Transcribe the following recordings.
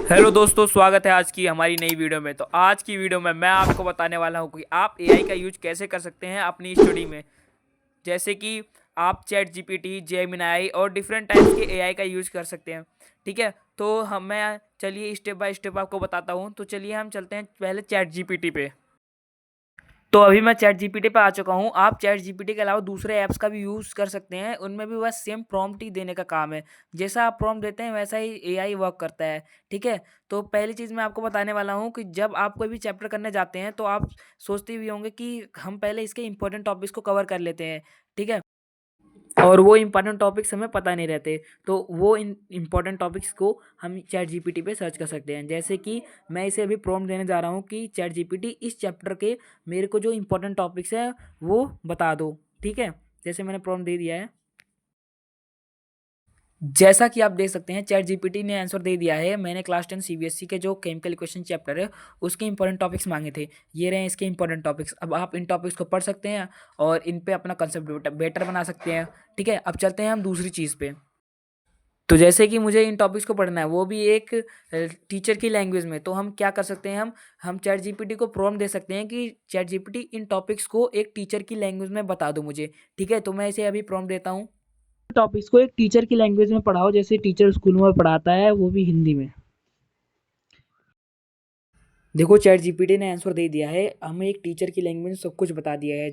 Hello दोस्तों, स्वागत है आज की हमारी नई वीडियो में। तो आज की वीडियो में मैं आपको बताने वाला हूँ कि आप एआई का यूज कैसे कर सकते हैं अपनी स्टडी में। जैसे कि आप चैट जीपीटी, जेमिनाई और डिफरेंट टाइप्स के एआई का यूज कर सकते हैं। ठीक है, तो मैं चलिए स्टेप बाय स्टेप आपको बताता हूँ। तो चलिए हम चलते हैं पहले चैट जीपीटी पे। तो अभी मैं चैट जीपीटी पे आ चुका हूँ। आप चैट जीपीटी के अलावा दूसरे ऐप्स का भी यूज़ कर सकते हैं, उनमें भी बस सेम प्रॉम्प्ट ही देने का काम है। जैसा आप प्रॉम्प्ट देते हैं वैसा ही एआई वर्क करता है। ठीक है, तो पहली चीज़ मैं आपको बताने वाला हूँ कि जब आप कोई भी चैप्टर करने जाते हैं तो आप सोचते भी होंगे कि हम पहले इसके इंपॉर्टेंट टॉपिक्स को कवर कर लेते हैं। ठीक है, और वो इम्पोर्टेंट टॉपिक्स हमें पता नहीं रहते, तो वो इन इम्पोर्टेंट टॉपिक्स को हम चैट जीपीटी पे सर्च कर सकते हैं। जैसे कि मैं इसे अभी प्रॉम्प्ट देने जा रहा हूँ कि चैट जीपीटी इस चैप्टर के मेरे को जो इम्पोर्टेंट टॉपिक्स हैं वो बता दो। ठीक है, जैसे मैंने प्रॉम्प्ट दे दिया है, जैसा कि आप देख सकते हैं चैट जीपीटी ने आंसर दे दिया है। मैंने क्लास 10 सीबीएसई के जो केमिकल इक्वेशन चैप्टर है उसके इंपॉर्टेंट टॉपिक्स मांगे थे। ये रहे इसके इंपॉर्टेंट टॉपिक्स। अब आप इन टॉपिक्स को पढ़ सकते हैं और इन पे अपना कंसेप्ट बेटर बना सकते हैं। ठीक है, अब चलते हैं हम दूसरी चीज़ पे। तो जैसे कि मुझे इन टॉपिक्स को पढ़ना है, वो भी एक टीचर की लैंग्वेज में, तो हम क्या कर सकते हैं, हम चैट जीपीटी को प्रॉम्प्ट दे सकते हैं कि चैट जीपीटी इन टॉपिक्स को एक टीचर की लैंग्वेज में बता दो मुझे। ठीक है, तो मैं इसे अभी प्रॉम्प्ट देता हूँ, टॉपिक्स को एक टीचर की लैंग्वेज में पढ़ाओ, जैसे टीचर स्कूल में पढ़ाता है, वो भी हिंदी में। देखो चैट जीपीटी ने आंसर दे दिया है, हमें एक टीचर की लैंग्वेज में सब कुछ बता दिया है।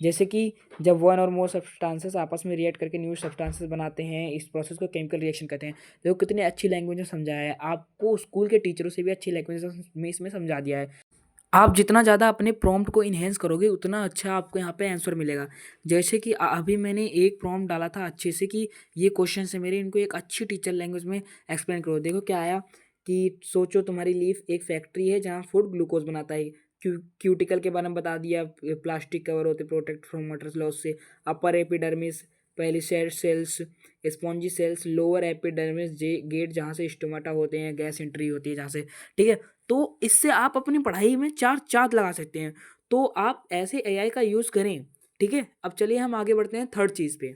जैसे कि जब वन और मोर सब्सटेंसेस आपस में रिएक्ट करके न्यू सब्सटेंसेस बनाते हैं, इस प्रोसेस को केमिकल रिएक्शन कहते हैं। देखो कितनी अच्छी लैंग्वेज में समझाया है, आपको स्कूल के टीचरों से भी अच्छी लैंग्वेज में इसमें समझा दिया है। आप जितना ज़्यादा अपने प्रॉम्प्ट को इन्हेंस करोगे उतना अच्छा आपको यहाँ पे आंसर मिलेगा। जैसे कि अभी मैंने एक प्रॉम्प्ट डाला था अच्छे से कि ये क्वेश्चन है मेरे, इनको एक अच्छी टीचर लैंग्वेज में एक्सप्लेन करो। देखो क्या आया कि सोचो तुम्हारी लीफ एक फैक्ट्री है जहाँ फूड ग्लूकोज बनाता है। क्यूटिकल के बारे में बता दिया, प्लास्टिक कवर होते प्रोटेक्ट फ्रॉम वाटर लॉस से। Upper epidermis, palisade cells, spongy cells, lower epidermis gate जहाँ से स्टोमाटा होते हैं, गैस एंट्री होती है जहाँ से। ठीक है, तो इससे आप अपनी पढ़ाई में चार चाँद लगा सकते हैं। तो आप ऐसे एआई का यूज़ करें। ठीक है, अब चलिए हम आगे बढ़ते हैं थर्ड चीज़ पे।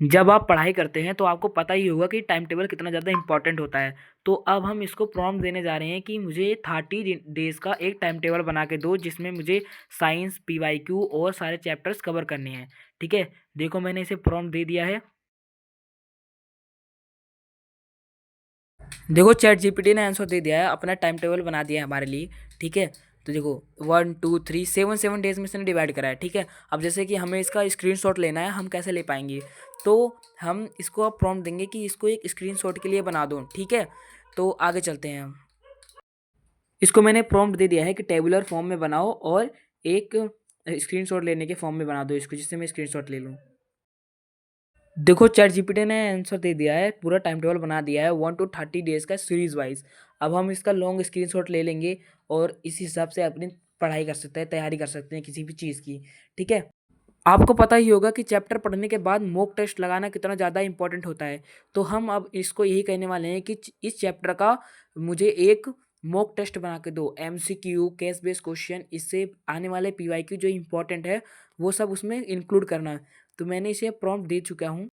जब आप पढ़ाई करते हैं तो आपको पता ही होगा कि टाइम टेबल कितना ज़्यादा इंपॉर्टेंट होता है। तो अब हम इसको प्रॉम्प्ट देने जा रहे हैं कि मुझे 30 डेज़ का एक टाइम टेबल बना के दो, जिसमें मुझे साइंस, पीवाईक्यू और सारे चैप्टर्स कवर करने हैं। ठीक है, देखो मैंने इसे प्रॉम्प्ट दे दिया है। देखो चैट जीपीटी ने आंसर दे दिया है, अपना टाइम टेबल बना दिया है हमारे लिए। ठीक है, तो देखो 1 2 3 7 डेज में इसने डिवाइड करा है। ठीक है, अब जैसे कि हमें इसका स्क्रीनशॉट लेना है, हम कैसे ले पाएंगे? तो हम इसको अब प्रॉम्प्ट देंगे कि इसको एक स्क्रीनशॉट के लिए बना दो। ठीक है, तो आगे चलते हैं हम। इसको मैंने प्रॉम्प्ट दे दिया है कि टेबुलर फॉर्म में बनाओ और एक स्क्रीनशॉट लेने के फॉर्म में बना दो इसको, जिससे मैं स्क्रीनशॉट ले लूँ। देखो चैट जीपीटी ने आंसर दे दिया है, पूरा टाइम टेबल बना दिया है 1 to 30 डेज का सीरीज वाइज। अब हम इसका लॉन्ग स्क्रीनशॉट ले लेंगे और इस हिसाब से अपनी पढ़ाई कर सकते हैं, तैयारी कर सकते हैं किसी भी चीज़ की। ठीक है, आपको पता ही होगा कि चैप्टर पढ़ने के बाद मॉक टेस्ट लगाना कितना ज़्यादा इंपॉर्टेंट होता है। तो हम अब इसको यही कहने वाले हैं कि इस चैप्टर का मुझे एक मॉक टेस्ट बना के दो, एमसीक्यू, केस बेस्ड क्वेश्चन, इससे आने वाले पीवाईक्यू जो इंपॉर्टेंट है वो सब उसमें इंक्लूड करना। तो मैंने इसे प्रॉम्प्ट दे चुका हूँ।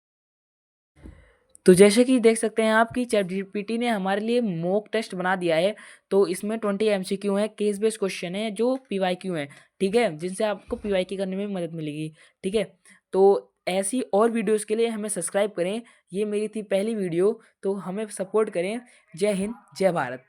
तो जैसे कि देख सकते हैं आप कि चैटजीपीटी ने हमारे लिए मॉक टेस्ट बना दिया है। तो इसमें 20 एमसीक्यू हैं, केस बेस्ड क्वेश्चन है जो पीवाईक्यू हैं। ठीक है, जिनसे आपको पीवाईक्यू करने में मदद मिलेगी। ठीक है, तो ऐसी और वीडियोस के लिए हमें सब्सक्राइब करें। ये मेरी थी पहली वीडियो, तो हमें सपोर्ट करें। जय हिंद, जय भारत।